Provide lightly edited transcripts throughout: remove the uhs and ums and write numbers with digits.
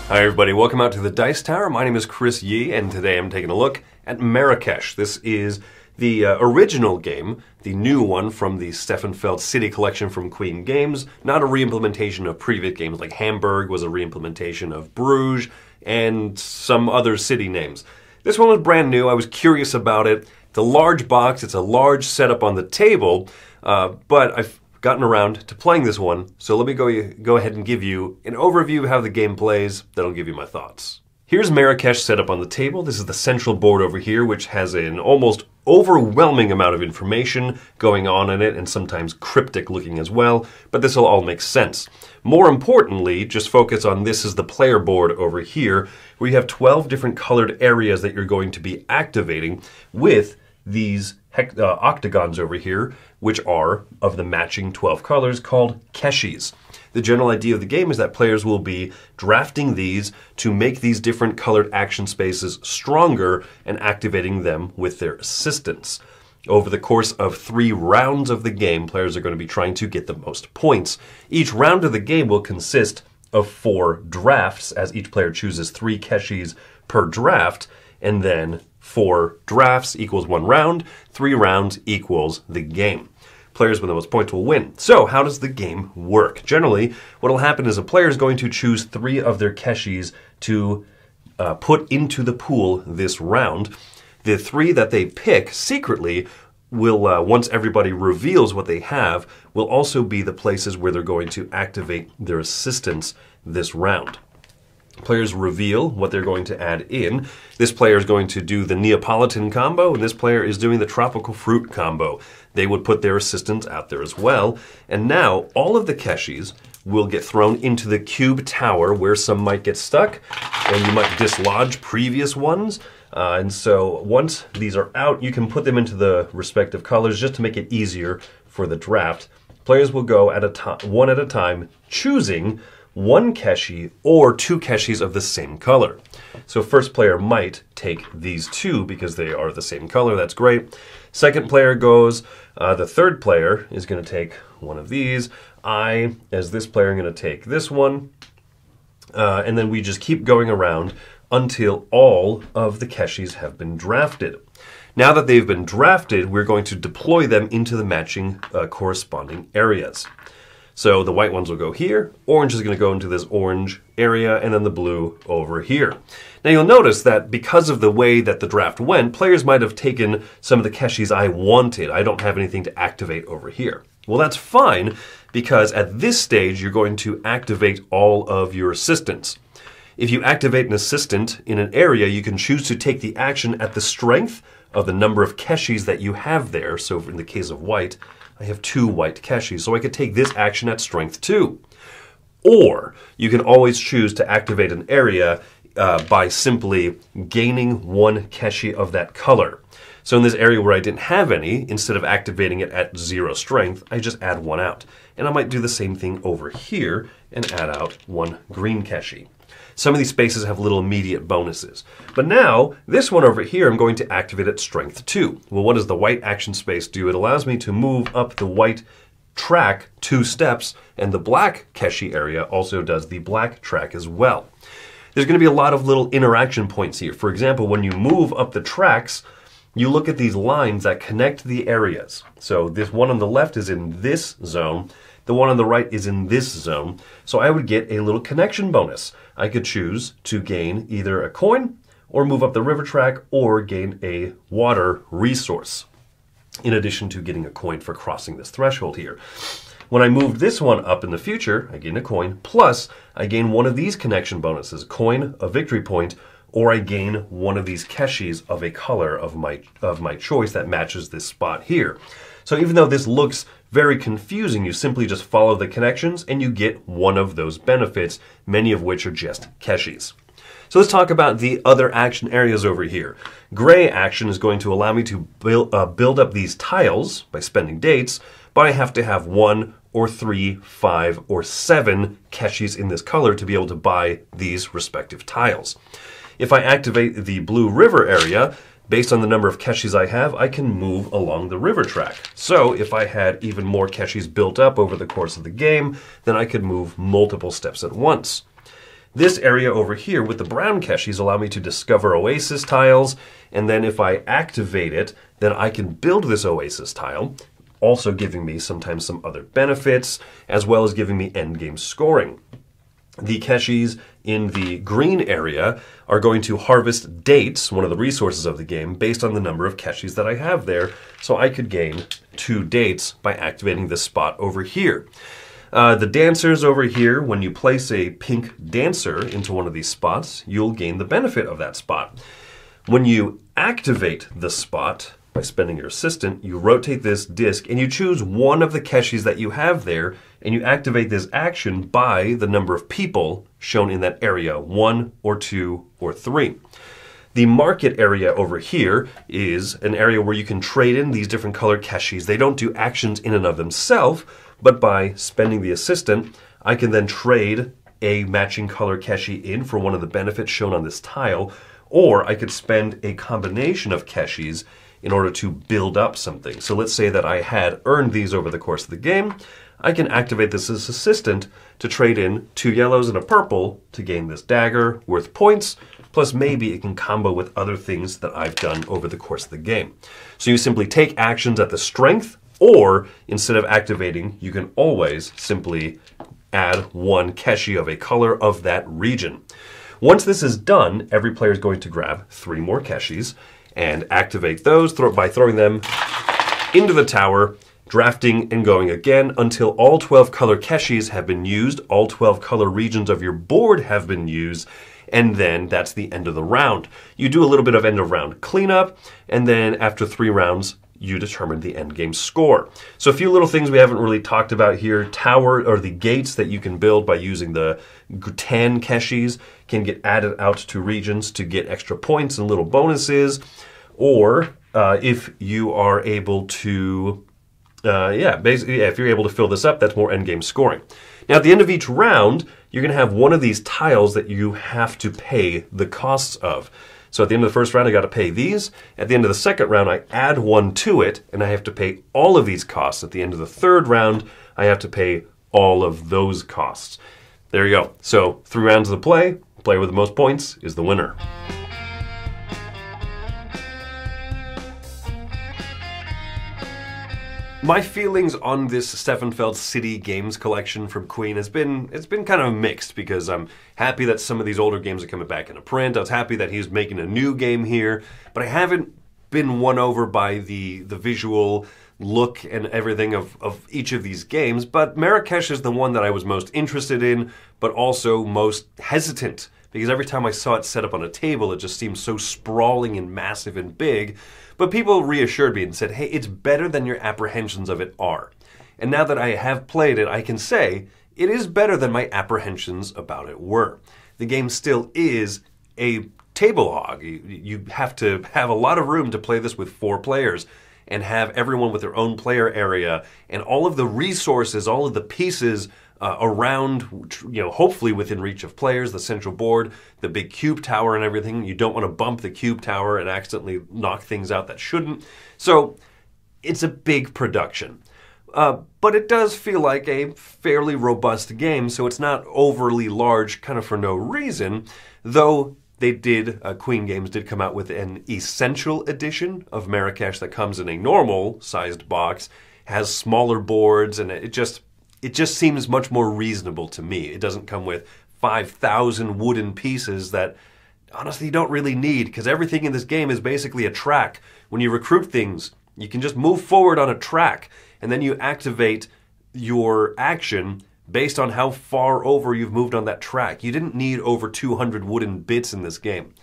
Hi everybody, welcome out to the Dice Tower. My name is Chris Yee, and today I'm taking a look at Marrakesh. This is the original game, the new one from the Stefan Feld City Collection from Queen Games, not a re-implementation of previous games like Hamburg was a re-implementation of Bruges and some other city names. This one was brand new. I was curious about it. It's a large box, it's a large setup on the table, but I've gotten around to playing this one, so let me go ahead and give you an overview of how the game plays, then I'll give you my thoughts. Here's Marrakesh set up on the table. This is the central board over here, which has an almost overwhelming amount of information going on in it, and sometimes cryptic looking as well, but this will all make sense. More importantly, just focus on this is the player board over here, where you have 12 different colored areas that you're going to be activating with these octagons over here, which are of the matching 12 colors called keshis. The general idea of the game is that players will be drafting these to make these different colored action spaces stronger and activating them with their assistance. Over the course of 3 rounds of the game, players are going to be trying to get the most points. Each round of the game will consist of 4 drafts, as each player chooses 3 keshis per draft, and then 4 drafts equals 1 round, 3 rounds equals the game. Players with the most points will win. So, how does the game work? Generally, what will happen is a player is going to choose 3 of their keshis to put into the pool this round. The 3 that they pick secretly will, once everybody reveals what they have, will also be the places where they're going to activate their assistance this round. Players reveal what they're going to add in. This player is going to do the Neapolitan combo, and this player is doing the tropical fruit combo. They would put their assistants out there as well. And now, all of the keshis will get thrown into the cube tower, where some might get stuck, and you might dislodge previous ones. And so, once these are out, you can put them into the respective colors just to make it easier for the draft. Players will go one at a time, choosing 1 keshi or 2 keshis of the same color. So first player might take these 2 because they are the same color. That's great. Second player goes. The third player is going to take one of these. I, as this player, am going to take this one. And then we just keep going around until all of the keshis have been drafted. Now that they've been drafted, we're going to deploy them into the matching corresponding areas. So the white ones will go here, orange is going to go into this orange area, and then the blue over here. Now you'll notice that because of the way that the draft went, players might have taken some of the keshis I wanted. I don't have anything to activate over here. Well, that's fine, because at this stage you're going to activate all of your assistants. If you activate an assistant in an area, you can choose to take the action at the strength of the number of keshis that you have there. So in the case of white, I have 2 white keshis, so I could take this action at strength 2. Or you can always choose to activate an area by simply gaining 1 keshi of that color. So in this area where I didn't have any, instead of activating it at 0 strength, I just add 1 out. And I might do the same thing over here and add out 1 green keshi. Some of these spaces have little immediate bonuses. But now, this one over here, I'm going to activate at strength 2. Well, what does the white action space do? It allows me to move up the white track 2 steps, and the black keshi area also does the black track as well. There's going to be a lot of little interaction points here. For example, when you move up the tracks, you look at these lines that connect the areas. So this one on the left is in this zone. The one on the right is in this zone. So I would get a little connection bonus. I could choose to gain either a coin or move up the river track or gain a water resource, in addition to getting a coin for crossing this threshold here. When I move this one up in the future, I gain a coin, plus I gain one of these connection bonuses, coin, a victory point, or I gain one of these keshis of a color of my choice that matches this spot here. So even though this looks very confusing, you simply just follow the connections and you get one of those benefits, many of which are just keshis. So let's talk about the other action areas over here. Gray action is going to allow me to build up these tiles by spending dates, but I have to have 1 or 3, 5, or 7 keshis in this color to be able to buy these respective tiles. If I activate the blue river area, based on the number of keshis I have, I can move along the river track. So if I had even more keshis built up over the course of the game, then I could move multiple steps at once. This area over here with the brown keshis allow me to discover oasis tiles, and then if I activate it, then I can build this oasis tile, also giving me sometimes some other benefits, as well as giving me endgame scoring. The keshis in the green area are going to harvest dates, one of the resources of the game, based on the number of keshis that I have there, so I could gain 2 dates by activating this spot over here. The dancers over here, when you place a pink dancer into one of these spots, you'll gain the benefit of that spot. When you activate the spot by spending your assistant, you rotate this disc and you choose one of the keshis that you have there, and you activate this action by the number of people shown in that area, 1 or 2 or 3. The market area over here is an area where you can trade in these different colored keshis. They don't do actions in and of themselves, but by spending the assistant, I can then trade a matching color keshi in for one of the benefits shown on this tile, or I could spend a combination of keshis in order to build up something. So let's say that I had earned these over the course of the game. I can activate this as assistant to trade in 2 yellows and a purple to gain this dagger worth points, plus maybe it can combo with other things that I've done over the course of the game. So you simply take actions at the strength, or instead of activating, you can always simply add 1 keshi of a color of that region. Once this is done, every player is going to grab 3 more keshis and activate those by throwing them into the tower, drafting and going again until all 12 color keshis have been used, all 12 color regions of your board have been used, and then that's the end of the round. You do a little bit of end of round cleanup, and then after 3 rounds, you determine the end game score. So a few little things we haven't really talked about here. Tower, or the gates that you can build by using the tan keshis, can get added out to regions to get extra points and little bonuses. Or if you are able to, if you're able to fill this up, that's more end game scoring. Now at the end of each round, you're going to have one of these tiles that you have to pay the costs of. So at the end of the first round, I got to pay these. At the end of the second round, I add 1 to it, and I have to pay all of these costs. At the end of the third round, I have to pay all of those costs. There you go. So 3 rounds of the player with the most points is the winner. My feelings on this Stefan Feld City Games collection from Queen it's been kind of mixed, because I'm happy that some of these older games are coming back into print. I was happy that he's making a new game here, but I haven't been won over by the visual look and everything of each of these games. But Marrakesh is the one that I was most interested in, but also most hesitant, because every time I saw it set up on a table, it just seemed so sprawling and massive and big. But people reassured me and said, hey, it's better than your apprehensions of it are. And now that I have played it, I can say it is better than my apprehensions about it were. The game still is a table hog. You have to have a lot of room to play this with 4 players and have everyone with their own player area and all of the resources, all of the pieces around, hopefully within reach of players, the central board, the big cube tower and everything. You don't want to bump the cube tower and accidentally knock things out that shouldn't. So it's a big production. But it does feel like a fairly robust game, so it's not overly large kind of for no reason, though Queen Games did come out with an essential edition of Marrakesh that comes in a normal sized box, has smaller boards, and it just seems much more reasonable to me. It doesn't come with 5,000 wooden pieces that honestly you don't really need, because everything in this game is basically a track. When you recruit things, you can just move forward on a track, and then you activate your action based on how far over you've moved on that track. You didn't need over 200 wooden bits in this game.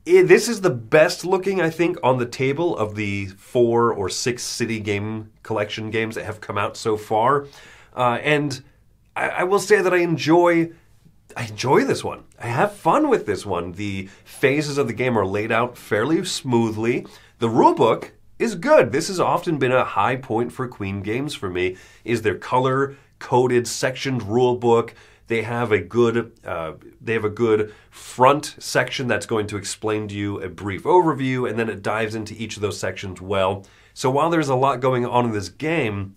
This is the best looking, I think, on the table of the 4 or 6 city game collection games that have come out so far. And I will say that I enjoy this one. I have fun with this one. The phases of the game are laid out fairly smoothly. The rulebook is good. This has often been a high point for Queen Games for me, is their color-coded, sectioned rulebook. They have a good front section that's going to explain to you a brief overview, and then it dives into each of those sections well. So while there's a lot going on in this game,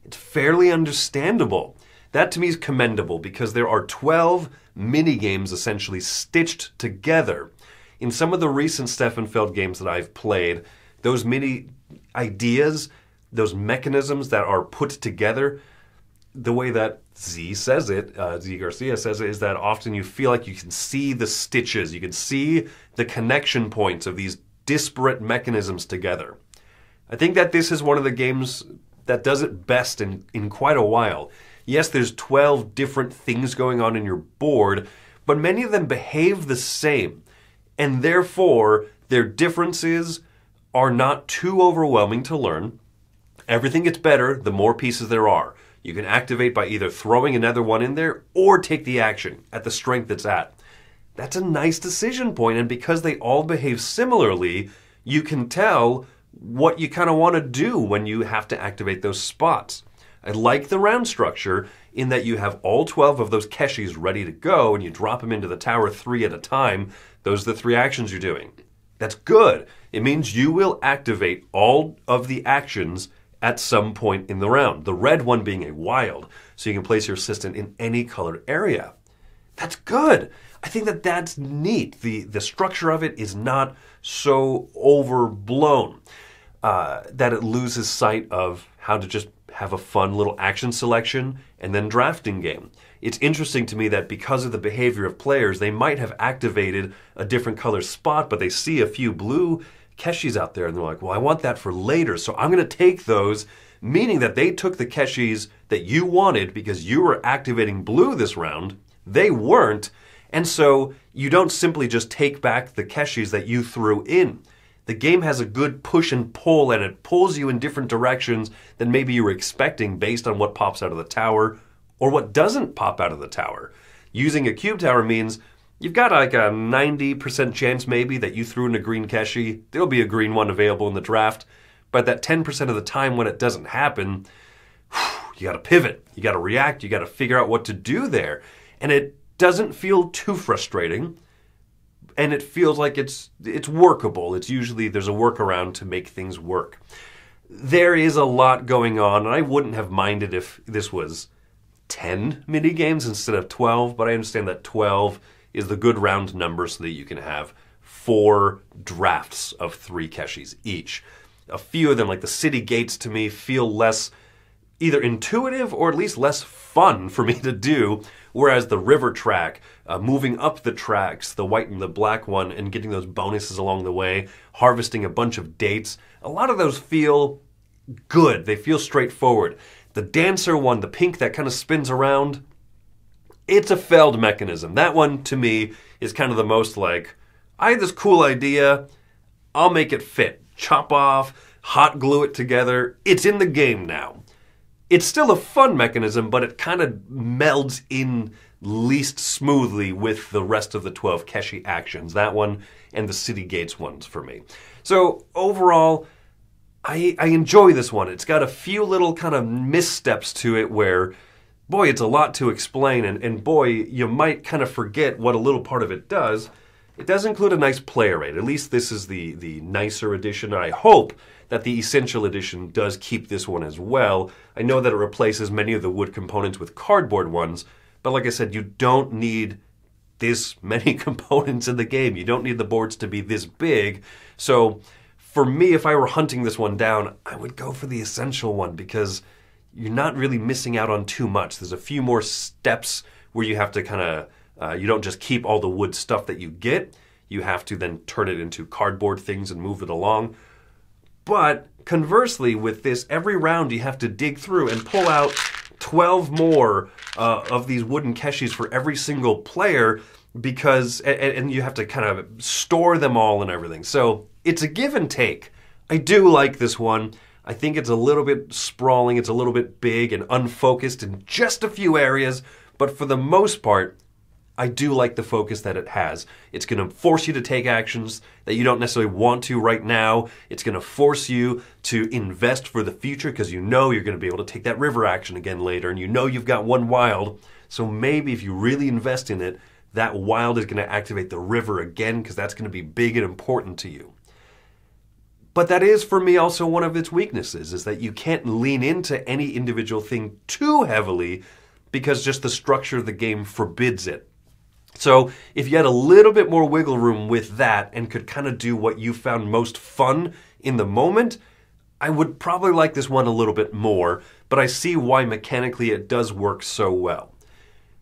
it's fairly understandable. That to me is commendable because there are 12 mini games essentially stitched together. In some of the recent Stefan Feld games that I've played, those mini ideas, those mechanisms that are put together, the way that Z says it, Z Garcia says it, is that often you feel like you can see the stitches, you can see the connection points of these disparate mechanisms together. I think that this is one of the games that does it best in quite a while. Yes, there's 12 different things going on in your board, but many of them behave the same. And therefore, their differences are not too overwhelming to learn. Everything gets better the more pieces there are. You can activate by either throwing another one in there or take the action at the strength it's at. That's a nice decision point, and because they all behave similarly, you can tell what you kind of want to do when you have to activate those spots. I like the round structure in that you have all 12 of those keshis ready to go and you drop them into the tower 3 at a time. Those are the 3 actions you're doing. That's good. It means you will activate all of the actions at some point in the round. The red one being a wild, so you can place your assistant in any colored area. That's good. I think that that's neat. The structure of it is not so overblown that it loses sight of how to just have a fun little action selection and then drafting game. It's interesting to me that because of the behavior of players, they might have activated a different color spot, but they see a few blue keshis out there and they're like, well, I want that for later, so I'm going to take those, meaning that they took the keshis that you wanted because you were activating blue this round. They weren't, and so you don't simply just take back the keshis that you threw in. The game has a good push and pull, and it pulls you in different directions than maybe you were expecting based on what pops out of the tower or what doesn't pop out of the tower. Using a cube tower means you've got like a 90% chance maybe that you threw in a green keshi. There'll be a green one available in the draft, but that 10% of the time when it doesn't happen, you got to pivot, you got to react, you got to figure out what to do there. And it doesn't feel too frustrating. And it feels like it's workable. It's usually there's a workaround to make things work. There is a lot going on, and I wouldn't have minded if this was 10 mini games instead of 12, but I understand that 12 is the good round number so that you can have 4 drafts of 3 keshis each. A few of them, like the city gates, to me feel less either intuitive or at least less fun for me to do, whereas the river track, moving up the tracks, the white and the black one, and getting those bonuses along the way, harvesting a bunch of dates, a lot of those feel good. They feel straightforward. The dancer one, the pink that kind of spins around, it's a Feld mechanism. That one, to me, is kind of the most like, I had this cool idea, I'll make it fit. Chop off, hot glue it together, it's in the game now. It's still a fun mechanism, but it kind of melds in least smoothly with the rest of the 12 keshi actions. That one and the city gates ones for me. So overall, I enjoy this one. It's got a few little kind of missteps to it where, boy, it's a lot to explain, and boy, you might kind of forget what a little part of it does. It does include a nice player rate. At least this is the nicer edition. I hope that the Essential Edition does keep this one as well. I know that it replaces many of the wood components with cardboard ones, but like I said, you don't need this many components in the game. You don't need the boards to be this big. So for me, if I were hunting this one down, I would go for the Essential one because you're not really missing out on too much. There's a few more steps where you have to kind of, you don't just keep all the wood stuff that you get. You have to then turn it into cardboard things and move it along. But conversely, with this, every round you have to dig through and pull out 12 more of these wooden keshis for every single player because, and you have to kind of store them all and everything. So it's a give and take. I do like this one. I think it's a little bit sprawling, it's a little bit big and unfocused in just a few areas, but for the most part, I do like the focus that it has. It's going to force you to take actions that you don't necessarily want to right now. It's going to force you to invest for the future because you know you're going to be able to take that river action again later, and you know you've got one wild. So maybe if you really invest in it, that wild is going to activate the river again because that's going to be big and important to you. But that is, for me, also one of its weaknesses, is that you can't lean into any individual thing too heavily because just the structure of the game forbids it. So if you had a little bit more wiggle room with that and could kind of do what you found most fun in the moment, I would probably like this one a little bit more, but I see why mechanically it does work so well.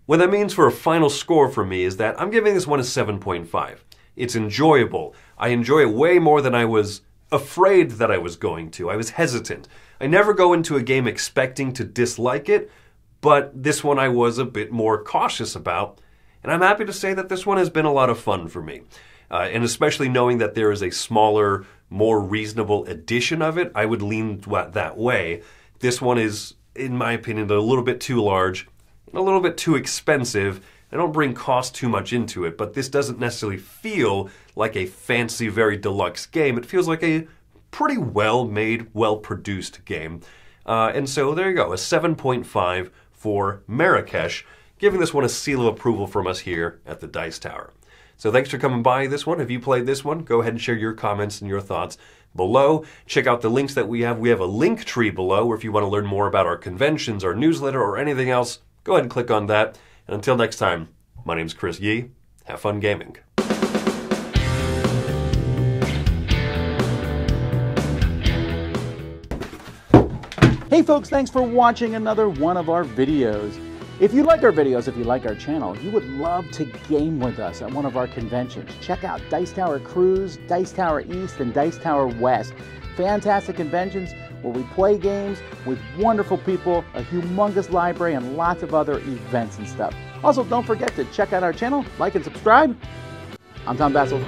What that means for a final score for me is that I'm giving this one a 7.5. It's enjoyable. I enjoy it way more than I was afraid that I was going to. I was hesitant. I never go into a game expecting to dislike it, but this one I was a bit more cautious about. And I'm happy to say that this one has been a lot of fun for me. And especially knowing that there is a smaller, more reasonable edition of it, I would lean that way. This one is, in my opinion, a little bit too large, and a little bit too expensive. I don't bring cost too much into it, but this doesn't necessarily feel like a fancy, very deluxe game. It feels like a pretty well-made, well-produced game. And so there you go, a 7.5 for Marrakesh, giving this one a seal of approval from us here at the Dice Tower. So thanks for coming by this one. If you played this one, go ahead and share your comments and your thoughts below. Check out the links that we have. We have a link tree below where if you want to learn more about our conventions, our newsletter, or anything else, go ahead and click on that. And until next time, my name's Chris Yee. Have fun gaming. Hey folks, thanks for watching another one of our videos. If you like our videos, if you like our channel, you would love to game with us at one of our conventions. Check out Dice Tower Cruise, Dice Tower East, and Dice Tower West. Fantastic conventions where we play games with wonderful people, a humongous library, and lots of other events and stuff. Also, don't forget to check out our channel, like and subscribe. I'm Tom Bassel.